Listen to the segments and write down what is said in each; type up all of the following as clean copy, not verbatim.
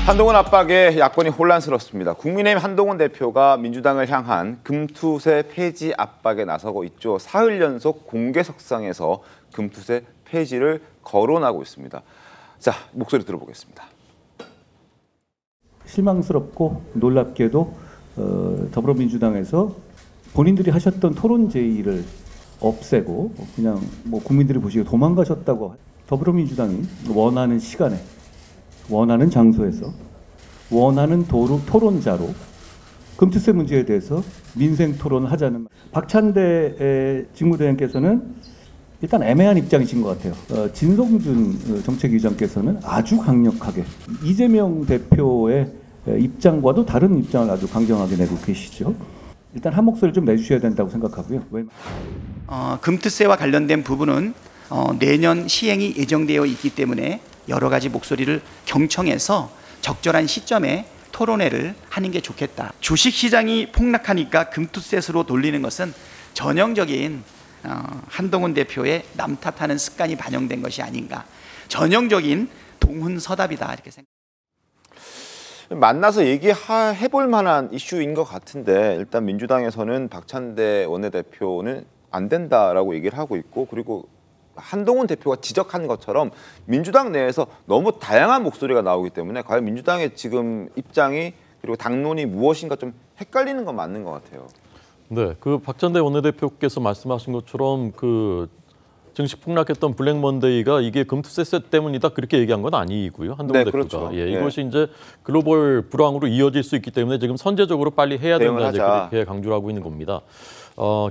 한동훈 압박에 야권이 혼란스럽습니다. 국민의힘 한동훈 대표가 민주당을 향한 금투세 폐지 압박에 나서고 있죠. 사흘 연속 공개석상에서 금투세 폐지를 거론하고 있습니다. 자, 목소리 들어보겠습니다. 실망스럽고 놀랍게도 더불어민주당에서 본인들이 하셨던 토론 제의를 없애고 그냥 뭐 국민들이 보시기에 도망가셨다고. 더불어민주당이 원하는 시간에 원하는 장소에서 원하는 토론자로 금투세 문제에 대해서 민생 토론을 하자는 박찬대 직무대행께서는 일단 애매한 입장이신 것 같아요. 진성준 정책위원장께서는 아주 강력하게 이재명 대표의 입장과도 다른 입장을 아주 강경하게 내고 계시죠. 일단 한 목소리를 좀 내주셔야 된다고 생각하고요. 금투세와 관련된 부분은 내년 시행이 예정되어 있기 때문에 여러 가지 목소리를 경청해서 적절한 시점에 토론회를 하는 게 좋겠다. 주식시장이 폭락하니까 금투세로 돌리는 것은 전형적인 한동훈 대표의 남 탓하는 습관이 반영된 것이 아닌가. 전형적인 동훈서답이다 이렇게 생각합니다. 만나서 얘기해볼 만한 이슈인 것 같은데 일단 민주당에서는 박찬대 원내대표는 안 된다라고 얘기를 하고 있고, 그리고 한동훈 대표가 지적한 것처럼 민주당 내에서 너무 다양한 목소리가 나오기 때문에 과연 민주당의 지금 입장이 그리고 당론이 무엇인가 좀 헷갈리는 건 맞는 것 같아요. 네, 그 박찬대 원내대표께서 말씀하신 것처럼 그 증시 폭락했던 블랙 먼데이가 이게 금투세 때문이다 그렇게 얘기한 건 아니고요. 한동훈 대표가. 그렇죠. 예, 이것이 이제 글로벌 불황으로 이어질 수 있기 때문에 지금 선제적으로 빨리 해야 된다 그렇게 강조를 하고 있는 겁니다.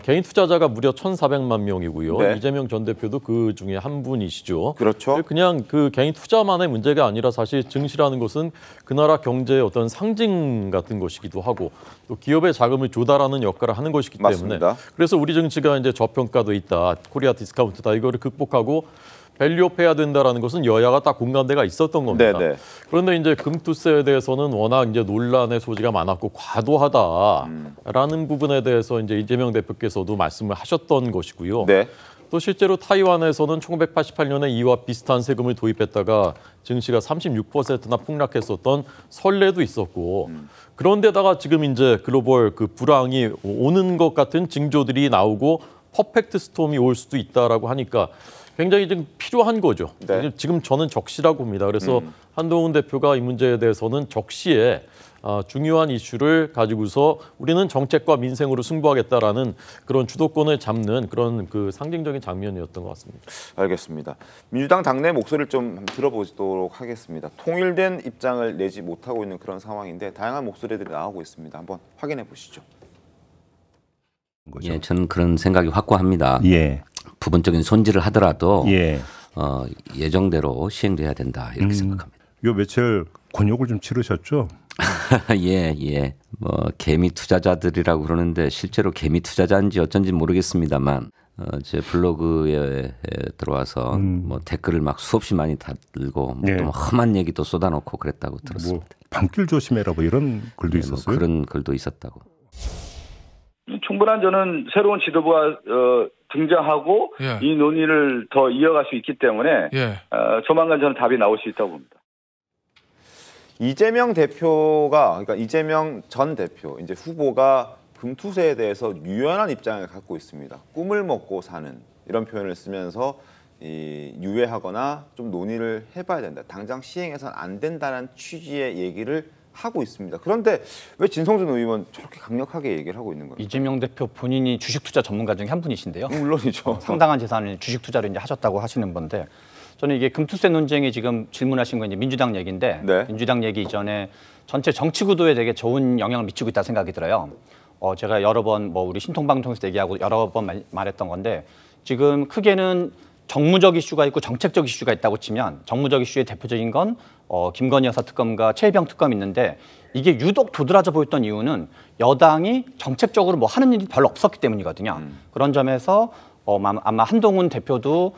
개인 투자자가 무려 1,400만 명이고요. 네. 이재명 전 대표도 그 중에 한 분이시죠. 그렇죠. 그냥 그 개인 투자만의 문제가 아니라 사실 증시라는 것은 그 나라 경제의 어떤 상징 같은 것이기도 하고 또 기업의 자금을 조달하는 역할을 하는 것이기 때문에 맞습니다. 그래서 우리 증시가 이제 저평가도 있다, 코리아 디스카운트다 이거를 극복하고 밸류업해야 된다라는 것은 여야가 딱 공감대가 있었던 겁니다. 네네. 그런데 이제 금투세에 대해서는 워낙 이제 논란의 소지가 많았고 과도하다라는 부분에 대해서 이제 이재명 대표께서도 말씀을 하셨던 것이고요. 네. 또 실제로 타이완에서는 1988년에 이와 비슷한 세금을 도입했다가 증시가 36%나 폭락했었던 선례도 있었고, 그런데다가 지금 이제 글로벌 그 불황이 오는 것 같은 징조들이 나오고 퍼펙트 스톰이 올 수도 있다라고 하니까 굉장히 지금 필요한 거죠. 네. 지금 저는 적시라고 봅니다. 그래서 한동훈 대표가 이 문제에 대해서는 적시에 중요한 이슈를 가지고서 우리는 정책과 민생으로 승부하겠다라는 그런 주도권을 잡는 그런 그 상징적인 장면이었던 것 같습니다. 알겠습니다. 민주당 당내 목소리를 좀 들어보도록 하겠습니다. 통일된 입장을 내지 못하고 있는 그런 상황인데 다양한 목소리들이 나오고 있습니다. 한번 확인해 보시죠. 예, 저는 그런 생각이 확고합니다. 예. 부분적인 손질을 하더라도 예. 예정대로 시행돼야 된다 이렇게 생각합니다. 요 며칠 곤욕을 좀 치르셨죠? 예, 예. 뭐 개미 투자자들이라고 그러는데 실제로 개미 투자자인지 어쩐지 모르겠습니다만 제 블로그에 들어와서 뭐 댓글을 막 수없이 많이 달고 뭐 또 험한 얘기도 쏟아놓고 그랬다고 들었습니다. 뭐 밤길 조심해라 뭐 이런 글도 있었어요? 뭐 그런 글도 있었다고. 충분한 저는 새로운 지도부가 등장하고 이 논의를 더 이어갈 수 있기 때문에 조만간 저는 답이 나올 수 있다고 봅니다. 이재명 대표가, 그러니까 이재명 전 대표, 이제 후보가 금투세에 대해서 유연한 입장을 갖고 있습니다. 꿈을 먹고 사는 이런 표현을 쓰면서 유예하거나 좀 논의를 해봐야 된다. 당장 시행해서는 안 된다는 취지의 얘기를 하고 있습니다. 그런데 왜 진성준 의원 저렇게 강력하게 얘기를 하고 있는 거예요? 이재명 대표 본인이 주식 투자 전문가 중에 한 분이신데요. 물론이죠. 상당한 재산을 주식 투자를 이제 하셨다고 하시는 건데, 저는 이게 금투세 논쟁이 지금 질문하신 건 이제 민주당 얘기인데, 민주당 얘기 이전에 전체 정치 구도에 되게 좋은 영향을 미치고 있다 생각이 들어요. 제가 여러 번 뭐 우리 신통방송에서 얘기하고 여러 번 말했던 건데, 지금 크게는 정무적 이슈가 있고 정책적 이슈가 있다고 치면 정무적 이슈의 대표적인 건 김건희 여사 특검과 최혜병 특검이 있는데, 이게 유독 도드라져 보였던 이유는 여당이 정책적으로 뭐 하는 일이 별로 없었기 때문이거든요. 그런 점에서 아마 한동훈 대표도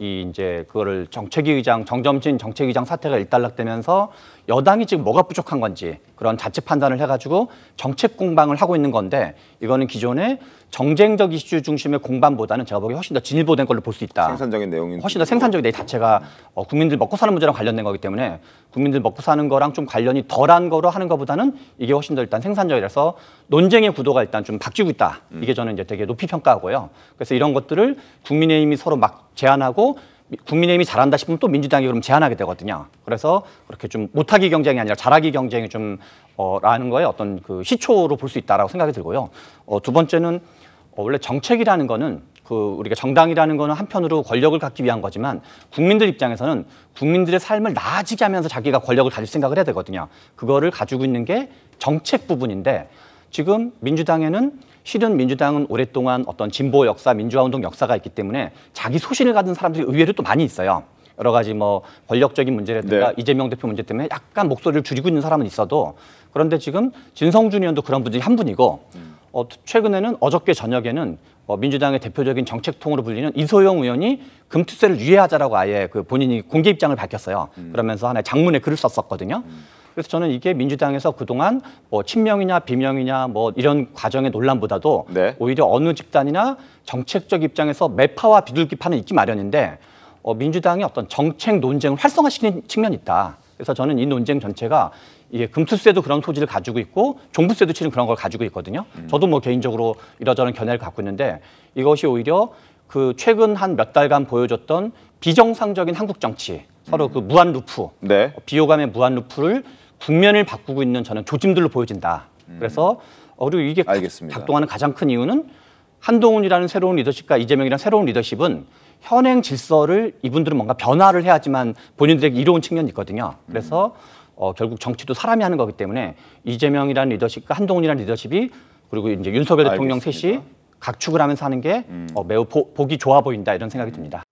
이제 그거를 정점진 정책위의장 사태가 일단락되면서 여당이 지금 뭐가 부족한 건지, 그런 자체 판단을 해가지고 정책 공방을 하고 있는 건데 이거는 기존의 정쟁적 이슈 중심의 공방보다는 제가 보기에 훨씬 더 진일보된 걸로 볼 수 있다. 생산적인 내용이 훨씬 더 생산적인 내용 자체가 국민들 먹고 사는 문제랑 관련된 거기 때문에 국민들 먹고 사는 거랑 좀 관련이 덜한 거로 하는 것보다는 이게 훨씬 더 일단 생산적이라서 논쟁의 구도가 일단 좀 바뀌고 있다. 이게 저는 이제 되게 높이 평가하고요. 그래서 이런 것들을 국민의힘이 서로 막 제안하고 국민의힘이 잘한다 싶으면 또 민주당이 그럼 제안하게 되거든요. 그래서 그렇게 좀 못하기 경쟁이 아니라 잘하기 경쟁이 좀 라는 거에 어떤 그 시초로 볼 수 있다라고 생각이 들고요. 두 번째는 원래 정책이라는 거는 우리가 정당이라는 거는 한편으로 권력을 갖기 위한 거지만 국민들 입장에서는 국민들의 삶을 나아지게 하면서 자기가 권력을 가질 생각을 해야 되거든요. 그거를 가지고 있는 게 정책 부분인데 지금 민주당에는 실은 민주당은 오랫동안 어떤 진보 역사, 민주화운동 역사가 있기 때문에 자기 소신을 가진 사람들이 의외로 또 많이 있어요. 여러 가지 뭐 권력적인 문제라든가 네. 이재명 대표 문제 때문에 약간 목소리를 줄이고 있는 사람은 있어도 그런데 지금 진성준 의원도 그런 분 중에 한 분이고 최근에는 어저께 저녁에는 민주당의 대표적인 정책통으로 불리는 이소영 의원이 금투세를 유예하자라고 아예 그 본인이 공개 입장을 밝혔어요. 그러면서 하나의 장문에 글을 썼었거든요. 그래서 저는 이게 민주당에서 그동안 뭐 친명이냐 비명이냐 뭐 이런 과정의 논란보다도 네. 오히려 어느 집단이나 정책적 입장에서 매파와 비둘기파는 있기 마련인데 민주당이 어떤 정책 논쟁을 활성화시키는 측면이 있다. 그래서 저는 이 논쟁 전체가 이게 금투세도 그런 소지를 가지고 있고 종부세도 실은 그런 걸 가지고 있거든요. 저도 뭐 개인적으로 이러저런 견해를 갖고 있는데 이것이 오히려 그 최근 한 몇 달간 보여줬던 비정상적인 한국 정치 서로 그 무한 루프, 네. 비호감의 무한 루프를 국면을 바꾸고 있는 저는 조짐들로 보여진다. 그래서 그리고 이게 알겠습니다. 작동하는 가장 큰 이유는 한동훈이라는 새로운 리더십과 이재명이라는 새로운 리더십은 현행 질서를 이분들은 뭔가 변화를 해야지만 본인들에게 이로운 측면이 있거든요. 그래서 결국 정치도 사람이 하는 거기 때문에 이재명이라는 리더십과 한동훈이라는 리더십이 그리고 이제 윤석열 대통령 알겠습니다. 셋이 각축을 하면서 하는 게 매우 보기 좋아 보인다 이런 생각이 듭니다.